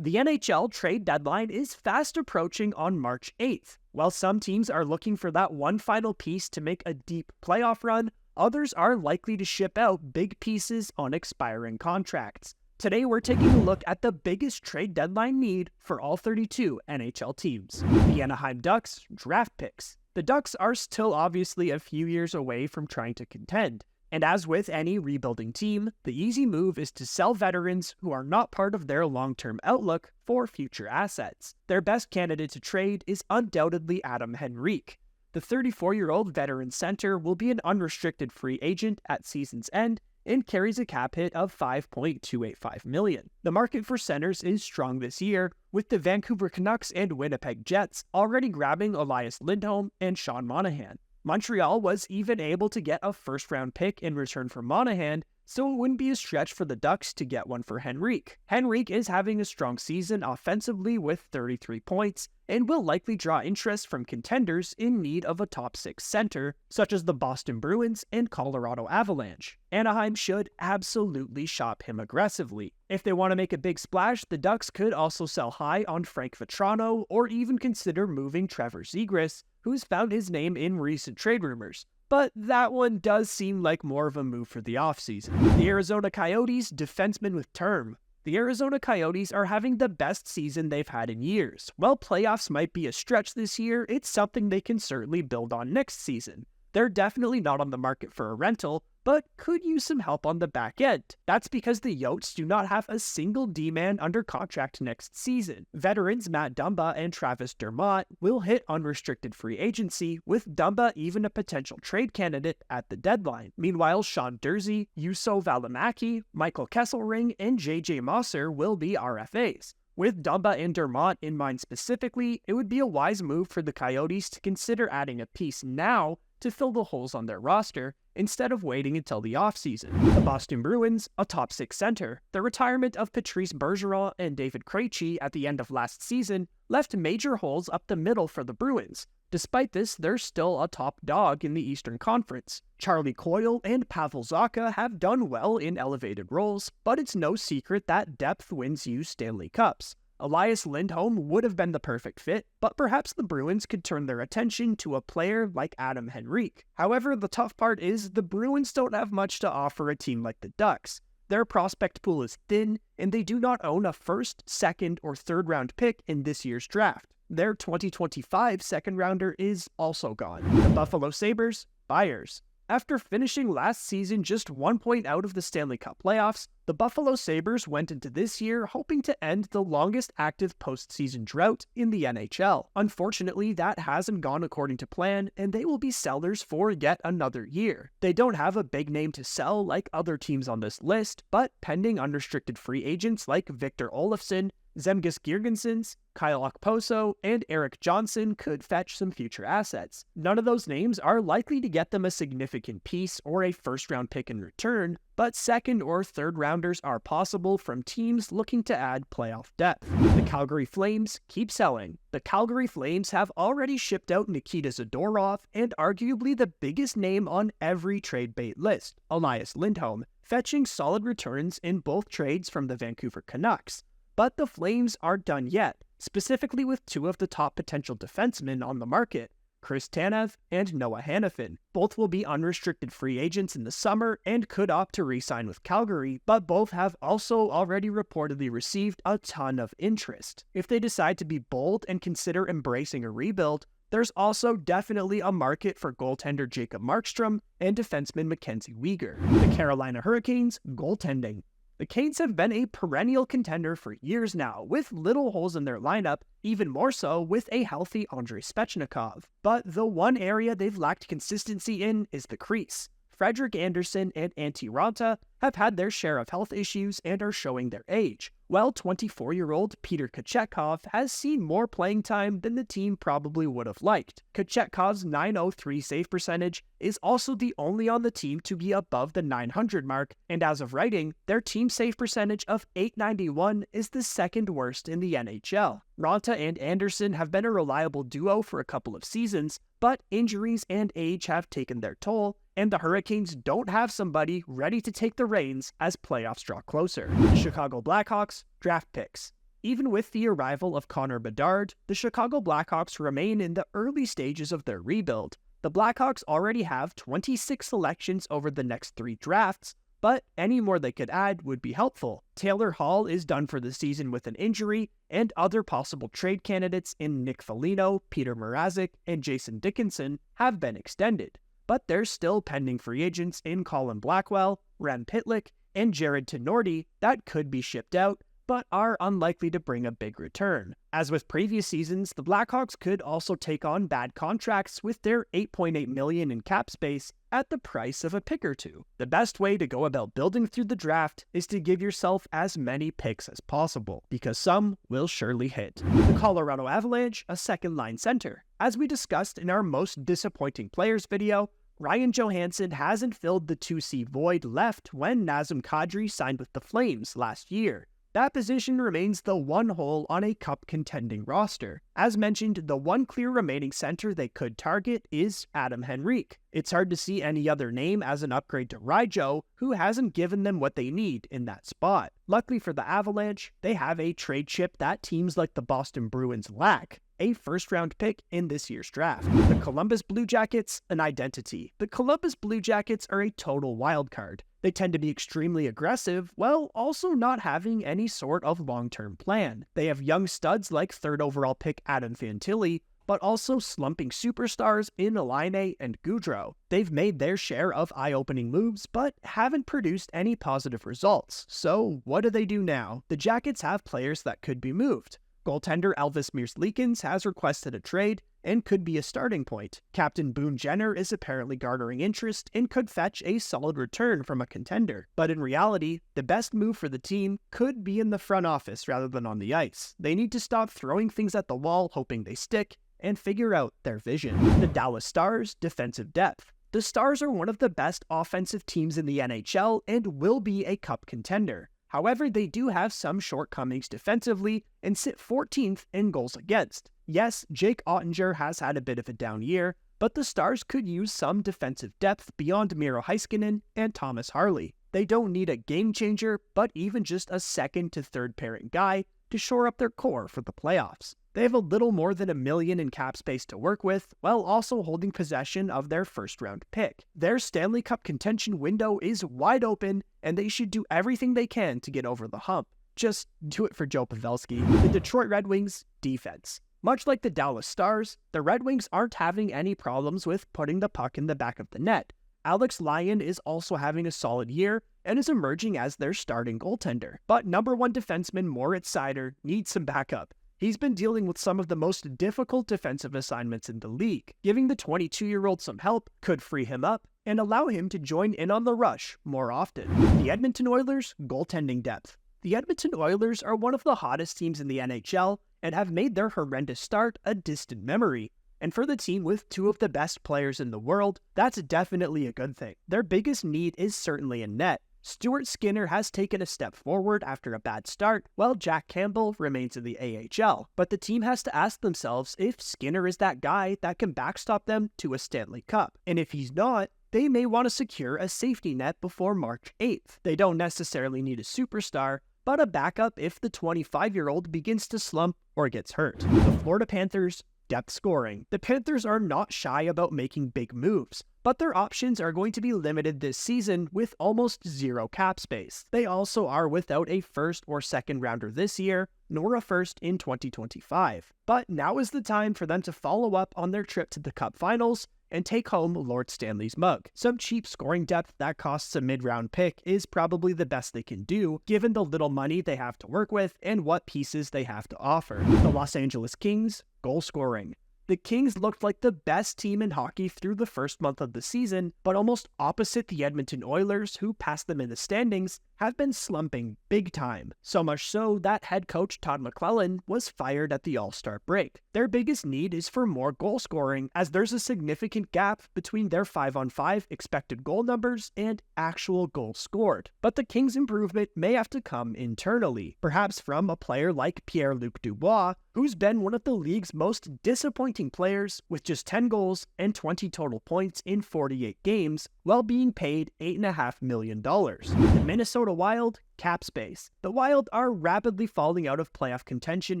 The NHL trade deadline is fast approaching on March 8th. While some teams are looking for that one final piece to make a deep playoff run, others are likely to ship out big pieces on expiring contracts. Today we're taking a look at the biggest trade deadline need for all 32 NHL teams. The Anaheim Ducks draft picks. The Ducks are still obviously a few years away from trying to contend. And as with any rebuilding team, the easy move is to sell veterans who are not part of their long-term outlook for future assets. Their best candidate to trade is undoubtedly Adam Henrique. The 34-year-old veteran center will be an unrestricted free agent at season's end and carries a cap hit of $5.285 million. The market for centers is strong this year, with the Vancouver Canucks and Winnipeg Jets already grabbing Elias Lindholm and Sean Monahan. Montreal was even able to get a first-round pick in return for Monahan, so it wouldn't be a stretch for the Ducks to get one for Henrique. Henrique is having a strong season offensively with 33 points, and will likely draw interest from contenders in need of a top 6 center, such as the Boston Bruins and Colorado Avalanche. Anaheim should absolutely shop him aggressively. If they want to make a big splash, the Ducks could also sell high on Frank Vatrano, or even consider moving Trevor Zegras, who's found his name in recent trade rumors. But that one does seem like more of a move for the offseason. The Arizona Coyotes defenseman with term. The Arizona Coyotes are having the best season they've had in years. While playoffs might be a stretch this year, it's something they can certainly build on next season. They're definitely not on the market for a rental, but could use some help on the back end. That's because the Yotes do not have a single D-man under contract next season. Veterans Matt Dumba and Travis Dermott will hit unrestricted free agency, with Dumba even a potential trade candidate at the deadline. Meanwhile, Sean Durzi, Juuso Valimaki, Michael Kesselring, and JJ Mosser will be RFAs. With Dumba and Dermott in mind specifically, it would be a wise move for the Coyotes to consider adding a piece now to fill the holes on their roster, instead of waiting until the offseason. The Boston Bruins, a top 6 center. The retirement of Patrice Bergeron and David Krejci at the end of last season left major holes up the middle for the Bruins. Despite this, they're still a top dog in the Eastern Conference. Charlie Coyle and Pavel Zacha have done well in elevated roles, but it's no secret that depth wins you Stanley Cups. Elias Lindholm would have been the perfect fit, but perhaps the Bruins could turn their attention to a player like Adam Henrique. However, the tough part is the Bruins don't have much to offer a team like the Ducks. Their prospect pool is thin, and they do not own a first, second, or third round pick in this year's draft. Their 2025 second rounder is also gone. The Buffalo Sabres, buyers. After finishing last season just 1 point out of the Stanley Cup playoffs, the Buffalo Sabres went into this year hoping to end the longest active postseason drought in the NHL. Unfortunately, that hasn't gone according to plan, and they will be sellers for yet another year. They don't have a big name to sell like other teams on this list, but pending unrestricted free agents like Victor Olofsson, Zemgus Girgensons, Kyle Okposo, and Eric Johnson could fetch some future assets. None of those names are likely to get them a significant piece or a first-round pick in return, but second or third rounders are possible from teams looking to add playoff depth. The Calgary Flames keep selling. The Calgary Flames have already shipped out Nikita Zadorov and arguably the biggest name on every trade bait list, Elias Lindholm, fetching solid returns in both trades from the Vancouver Canucks. But the Flames aren't done yet, specifically with 2 of the top potential defensemen on the market, Chris Tanev and Noah Hanifin. Both will be unrestricted free agents in the summer and could opt to re-sign with Calgary, but both have also already reportedly received a ton of interest. If they decide to be bold and consider embracing a rebuild, there's also definitely a market for goaltender Jacob Markstrom and defenseman Mackenzie Weegar. The Carolina Hurricanes, goaltending. The Canes have been a perennial contender for years now, with little holes in their lineup, even more so with a healthy Andrei Svechnikov. But the one area they've lacked consistency in is the crease. Frederik Andersen and Antti Raanta have had their share of health issues and are showing their age, while 24-year-old Peter Kochetkov has seen more playing time than the team probably would have liked. Kochetkov's .903 save percentage is also the only on the team to be above the .900 mark, and as of writing, their team save percentage of .891 is the second worst in the NHL. Raanta and Andersen have been a reliable duo for a couple of seasons, but injuries and age have taken their toll, and the Hurricanes don't have somebody ready to take the reins as playoffs draw closer. The Chicago Blackhawks, draft picks. Even with the arrival of Connor Bedard, the Chicago Blackhawks remain in the early stages of their rebuild. The Blackhawks already have 26 selections over the next 3 drafts, but any more they could add would be helpful. Taylor Hall is done for the season with an injury, and other possible trade candidates in Nick Foligno, Peter Mrazek, and Jason Dickinson have been extended. But there's still pending free agents in Colin Blackwell, Rem Pitlick, and Jared Tenorti that could be shipped out, but are unlikely to bring a big return. As with previous seasons, the Blackhawks could also take on bad contracts with their $8.8 million in cap space at the price of a pick or two. The best way to go about building through the draft is to give yourself as many picks as possible, because some will surely hit. The Colorado Avalanche, a second-line center. As we discussed in our most disappointing players video, Ryan Johansson hasn't filled the 2C void left when Nazem Kadri signed with the Flames last year. That position remains the one hole on a cup-contending roster. As mentioned, the one clear remaining center they could target is Adam Henrique. It's hard to see any other name as an upgrade to Ryjo, who hasn't given them what they need in that spot. Luckily for the Avalanche, they have a trade chip that teams like the Boston Bruins lack: a first-round pick in this year's draft. The Columbus Blue Jackets, an identity. The Columbus Blue Jackets are a total wildcard. They tend to be extremely aggressive, while also not having any sort of long-term plan. They have young studs like 3rd overall pick Adam Fantilli, but also slumping superstars in Laine and Goudreau. They've made their share of eye-opening moves, but haven't produced any positive results. So what do they do now? The Jackets have players that could be moved. Goaltender Elvis Mears-Leakins has requested a trade and could be a starting point. Captain Boone Jenner is apparently garnering interest and could fetch a solid return from a contender. But in reality, the best move for the team could be in the front office rather than on the ice. They need to stop throwing things at the wall hoping they stick and figure out their vision. The Dallas Stars, defensive depth. The Stars are one of the best offensive teams in the NHL and will be a cup contender. However, they do have some shortcomings defensively and sit 14th in goals against. Yes, Jake Ottinger has had a bit of a down year, but the Stars could use some defensive depth beyond Miro Heiskanen and Thomas Harley. They don't need a game changer, but even just a second to third pairing guy to shore up their core for the playoffs. They have a little more than $1 million in cap space to work with, while also holding possession of their first-round pick. Their Stanley Cup contention window is wide open, and they should do everything they can to get over the hump. Just do it for Joe Pavelski. The Detroit Red Wings, defense. Much like the Dallas Stars, the Red Wings aren't having any problems with putting the puck in the back of the net. Alex Lyon is also having a solid year and is emerging as their starting goaltender. But number 1 defenseman Moritz Seider needs some backup. He's been dealing with some of the most difficult defensive assignments in the league. Giving the 22-year-old some help could free him up and allow him to join in on the rush more often. The Edmonton Oilers, goaltending depth. The Edmonton Oilers are one of the hottest teams in the NHL and have made their horrendous start a distant memory. And for the team with 2 of the best players in the world, that's definitely a good thing. Their biggest need is certainly in net. Stuart Skinner has taken a step forward after a bad start, while Jack Campbell remains in the AHL. But the team has to ask themselves if Skinner is that guy that can backstop them to a Stanley Cup. And if he's not, they may want to secure a safety net before March 8th. They don't necessarily need a superstar, but a backup if the 25-year-old begins to slump or gets hurt. The Florida Panthers, depth scoring. The Panthers are not shy about making big moves, but their options are going to be limited this season with almost 0 cap space. They also are without a first or second rounder this year, nor a first in 2025. But now is the time for them to follow up on their trip to the Cup Finals and take home Lord Stanley's mug. Some cheap scoring depth that costs a mid-round pick is probably the best they can do, given the little money they have to work with and what pieces they have to offer. The Los Angeles Kings, goal scoring. The Kings looked like the best team in hockey through the first month of the season, but almost opposite the Edmonton Oilers, who passed them in the standings, have been slumping big time. So much so that head coach Todd McClellan was fired at the All-Star break. Their biggest need is for more goal scoring, as there's a significant gap between their 5-on-5 expected goal numbers and actual goals scored. But the Kings' improvement may have to come internally, perhaps from a player like Pierre-Luc Dubois, who's been one of the league's most disappointing disappointing players with just 10 goals and 20 total points in 48 games while being paid $8.5 million. The Minnesota Wild, cap space. The Wild are rapidly falling out of playoff contention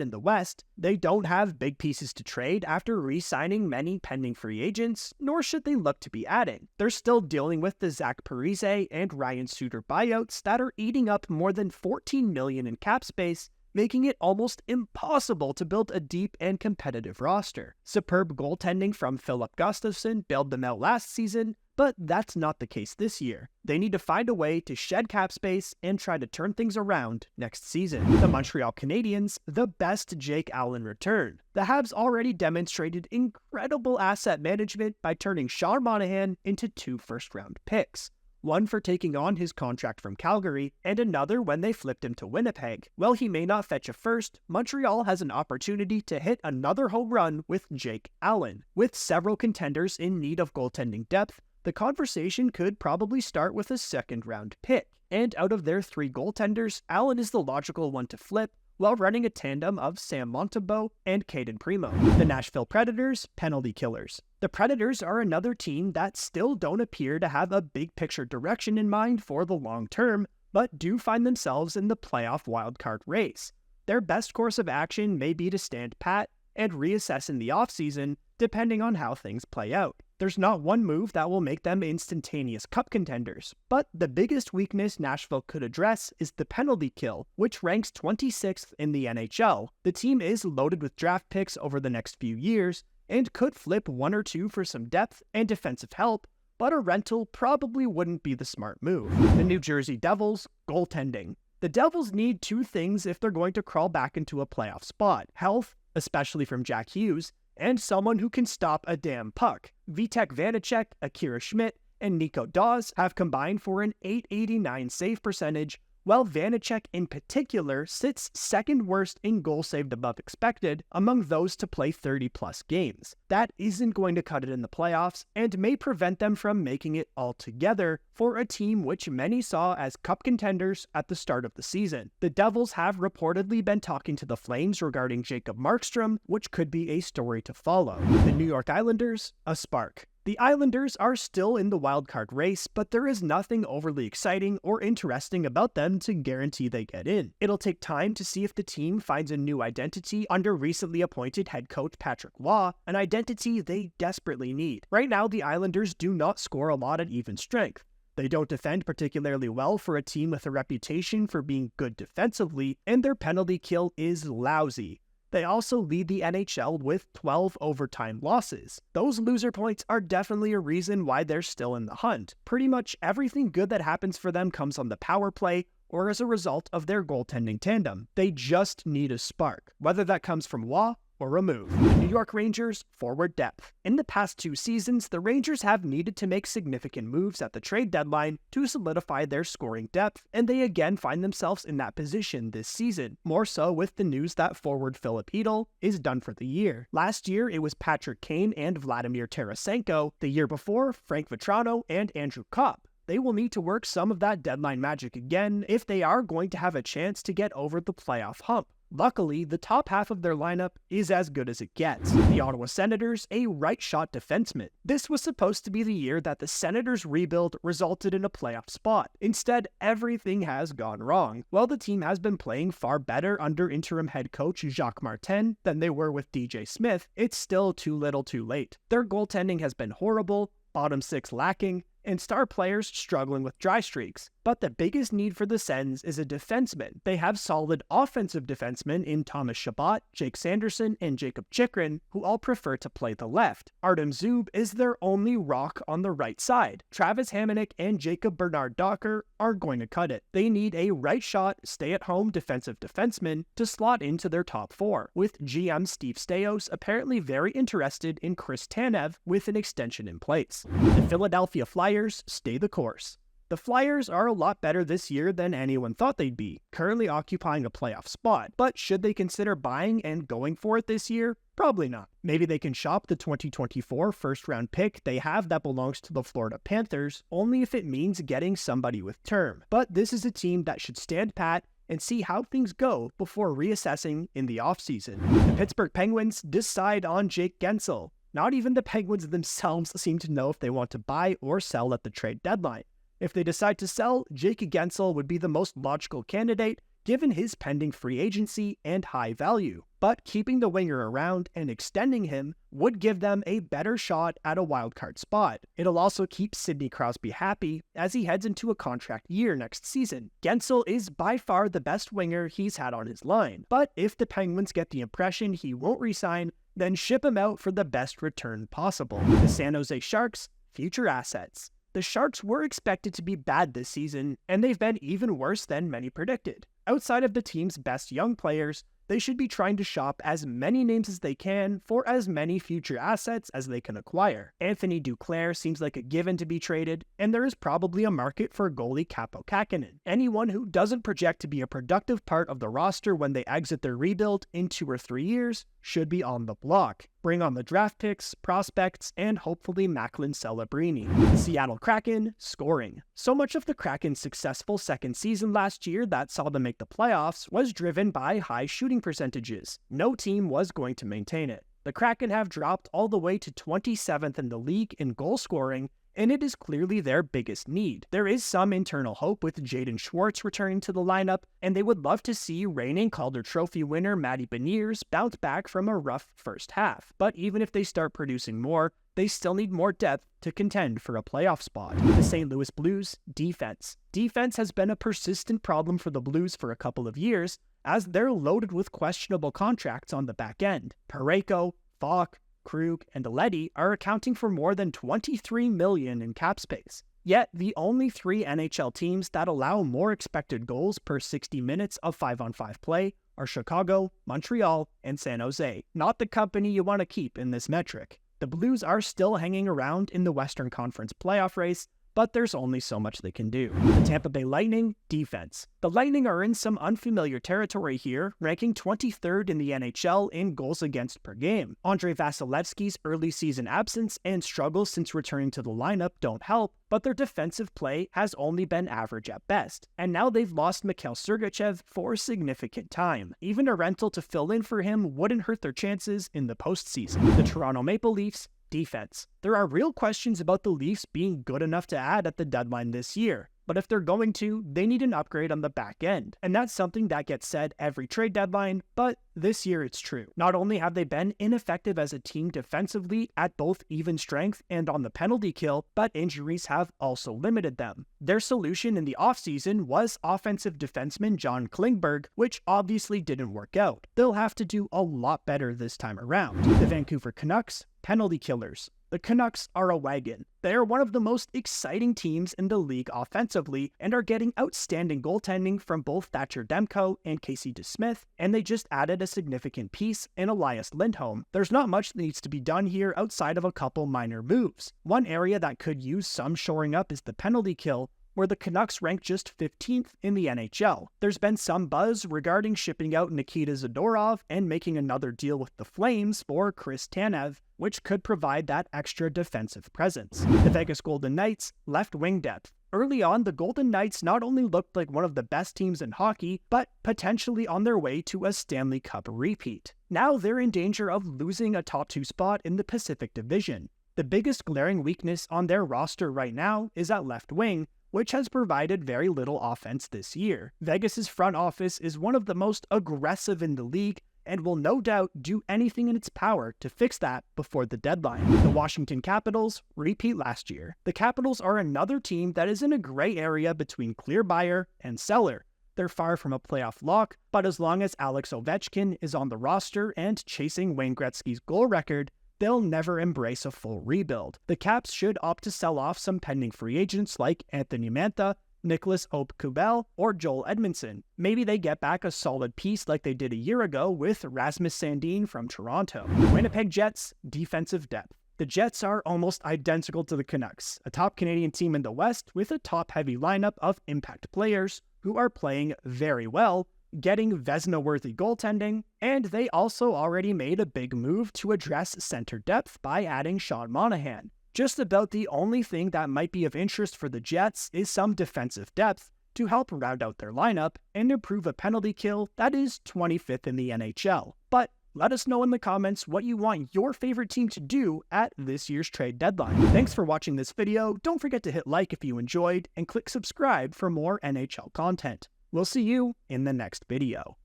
in the West. They don't have big pieces to trade after re-signing many pending free agents, nor should they look to be adding. They're still dealing with the Zach Parise and Ryan Suter buyouts that are eating up more than $14 million in cap space, making it almost impossible to build a deep and competitive roster. Superb goaltending from Philip Gustafsson bailed them out last season, but that's not the case this year. They need to find a way to shed cap space and try to turn things around next season. The Montreal Canadiens, the best Jake Allen return. The Habs already demonstrated incredible asset management by turning Sean Monahan into 2 first-round picks. One for taking on his contract from Calgary, and another when they flipped him to Winnipeg. While he may not fetch a first, Montreal has an opportunity to hit another home run with Jake Allen. With several contenders in need of goaltending depth, the conversation could probably start with a second-round pick. And out of their 3 goaltenders, Allen is the logical one to flip, while running a tandem of Sam Montembeault and Caden Primo. The Nashville Predators, penalty killers. The Predators are another team that still don't appear to have a big picture direction in mind for the long term, but do find themselves in the playoff wildcard race. Their best course of action may be to stand pat and reassess in the offseason, depending on how things play out. There's not one move that will make them instantaneous cup contenders, but the biggest weakness Nashville could address is the penalty kill, which ranks 26th in the NHL. The team is loaded with draft picks over the next few years, and could flip 1 or 2 for some depth and defensive help, but a rental probably wouldn't be the smart move. The New Jersey Devils, goaltending. The Devils need 2 things if they're going to crawl back into a playoff spot: health, especially from Jack Hughes, and someone who can stop a damn puck. Vitek Vanacek, Akira Schmidt, and Nico Dawes have combined for an .889 save percentage, while Vanacek in particular sits second worst in goals saved above expected among those to play 30-plus games. That isn't going to cut it in the playoffs, and may prevent them from making it altogether for a team which many saw as cup contenders at the start of the season. The Devils have reportedly been talking to the Flames regarding Jacob Markstrom, which could be a story to follow. The New York Islanders, a spark. The Islanders are still in the wildcard race, but there is nothing overly exciting or interesting about them to guarantee they get in. It'll take time to see if the team finds a new identity under recently appointed head coach Patrick Waugh, an identity they desperately need. Right now, the Islanders do not score a lot at even strength. They don't defend particularly well for a team with a reputation for being good defensively, and their penalty kill is lousy. They also lead the NHL with 12 overtime losses. Those loser points are definitely a reason why they're still in the hunt. Pretty much everything good that happens for them comes on the power play or as a result of their goaltending tandem. They just need a spark, whether that comes from Waugh or a move. The New York Rangers, forward depth. In the past 2 seasons, the Rangers have needed to make significant moves at the trade deadline to solidify their scoring depth, and they again find themselves in that position this season, more so with the news that forward Filip Chytil is done for the year. Last year, it was Patrick Kane and Vladimir Tarasenko. The year before, Frank Vatrano and Andrew Kopp. They will need to work some of that deadline magic again if they are going to have a chance to get over the playoff hump. Luckily, the top half of their lineup is as good as it gets. The Ottawa Senators, a right-shot defenseman. This was supposed to be the year that the Senators' rebuild resulted in a playoff spot. Instead, everything has gone wrong. While the team has been playing far better under interim head coach Jacques Martin than they were with DJ Smith, it's still too little too late. Their goaltending has been horrible, bottom 6 lacking, and star players struggling with dry streaks. But the biggest need for the Sens is a defenseman. They have solid offensive defensemen in Thomas Chabot, Jake Sanderson, and Jacob Chychrun, who all prefer to play the left. Artem Zub is their only rock on the right side. Travis Hamonic and Jacob Bernard-Docker are going to cut it. They need a right-shot, stay-at-home defensive defenseman to slot into their top 4, with GM Steve Staios apparently very interested in Chris Tanev with an extension in place. The Philadelphia Flyers stay the course. The Flyers are a lot better this year than anyone thought they'd be, currently occupying a playoff spot. But should they consider buying and going for it this year? Probably not. Maybe they can shop the 2024 first-round pick they have that belongs to the Florida Panthers, only if it means getting somebody with term. But this is a team that should stand pat and see how things go before reassessing in the offseason. The Pittsburgh Penguins decide on Jake Guentzel. Not even the Penguins themselves seem to know if they want to buy or sell at the trade deadline. If they decide to sell, Jake Guentzel would be the most logical candidate given his pending free agency and high value. But keeping the winger around and extending him would give them a better shot at a wildcard spot. It'll also keep Sidney Crosby happy as he heads into a contract year next season. Guentzel is by far the best winger he's had on his line, but if the Penguins get the impression he won't resign, then ship him out for the best return possible. The San Jose Sharks, future assets. The Sharks were expected to be bad this season, and they've been even worse than many predicted. Outside of the team's best young players, they should be trying to shop as many names as they can for as many future assets as they can acquire. Anthony Duclair seems like a given to be traded, and there is probably a market for goalie Kaapo Kähkönen. Anyone who doesn't project to be a productive part of the roster when they exit their rebuild in 2 or 3 years should be on the block. Bring on the draft picks, prospects, and hopefully Macklin Celebrini. Seattle Kraken, scoring. So much of the Kraken's successful second season last year that saw them make the playoffs was driven by high shooting percentages. No team was going to maintain it. The Kraken have dropped all the way to 27th in the league in goal scoring, and it is clearly their biggest need. There is some internal hope with Jaden Schwartz returning to the lineup, and they would love to see reigning Calder Trophy winner Matty Beniers bounce back from a rough first half. But even if they start producing more, they still need more depth to contend for a playoff spot. The St. Louis Blues, defense. Defense has been a persistent problem for the Blues for a couple of years, as they're loaded with questionable contracts on the back end. Parayko, Falk, Krug, and Leddy are accounting for more than $23 million in cap space. Yet, the only 3 NHL teams that allow more expected goals per 60 minutes of 5-on-5 play are Chicago, Montreal, and San Jose. Not the company you want to keep in this metric. The Blues are still hanging around in the Western Conference playoff race, but there's only so much they can do. The Tampa Bay Lightning, defense. The Lightning are in some unfamiliar territory here, ranking 23rd in the NHL in goals against per game. Andrei Vasilevsky's early season absence and struggles since returning to the lineup don't help, but their defensive play has only been average at best. And now they've lost Mikhail Sergachev for a significant time. Even a rental to fill in for him wouldn't hurt their chances in the postseason. The Toronto Maple Leafs, defense. There are real questions about the Leafs being good enough to add at the deadline this year, but if they're going to, they need an upgrade on the back end. And that's something that gets said every trade deadline, but this year it's true. Not only have they been ineffective as a team defensively at both even strength and on the penalty kill, but injuries have also limited them. Their solution in the offseason was offensive defenseman John Klingberg, which obviously didn't work out. They'll have to do a lot better this time around. The Vancouver Canucks, penalty killers. The Canucks are a wagon. They are one of the most exciting teams in the league offensively and are getting outstanding goaltending from both Thatcher Demko and Casey DeSmith, and they just added a significant piece in Elias Lindholm. There's not much that needs to be done here outside of a couple minor moves. One area that could use some shoring up is the penalty kill, where the Canucks rank just 15th in the NHL. There's been some buzz regarding shipping out Nikita Zadorov and making another deal with the Flames for Chris Tanev, which could provide that extra defensive presence. The Vegas Golden Knights, left wing depth. Early on, the Golden Knights not only looked like one of the best teams in hockey, but potentially on their way to a Stanley Cup repeat. Now they're in danger of losing a top 2 spot in the Pacific Division. The biggest glaring weakness on their roster right now is at left wing, which has provided very little offense this year. Vegas's front office is one of the most aggressive in the league and will no doubt do anything in its power to fix that before the deadline. The Washington Capitals, repeat last year. The Capitals are another team that is in a gray area between clear buyer and seller. They're far from a playoff lock, but as long as Alex Ovechkin is on the roster and chasing Wayne Gretzky's goal record, they'll never embrace a full rebuild. The Caps should opt to sell off some pending free agents like Anthony Mantha, Nicholas Ope-Kubel, or Joel Edmondson. Maybe they get back a solid piece like they did a year ago with Rasmus Sandin from Toronto. Winnipeg Jets, defensive depth. The Jets are almost identical to the Canucks, a top Canadian team in the West with a top-heavy lineup of impact players who are playing very well, getting Vezina-worthy goaltending, and they also already made a big move to address center depth by adding Sean Monahan. Just about the only thing that might be of interest for the Jets is some defensive depth to help round out their lineup and improve a penalty kill that is 25th in the NHL. But let us know in the comments what you want your favorite team to do at this year's trade deadline. Thanks for watching this video. Don't forget to hit like if you enjoyed and click subscribe for more NHL content. We'll see you in the next video.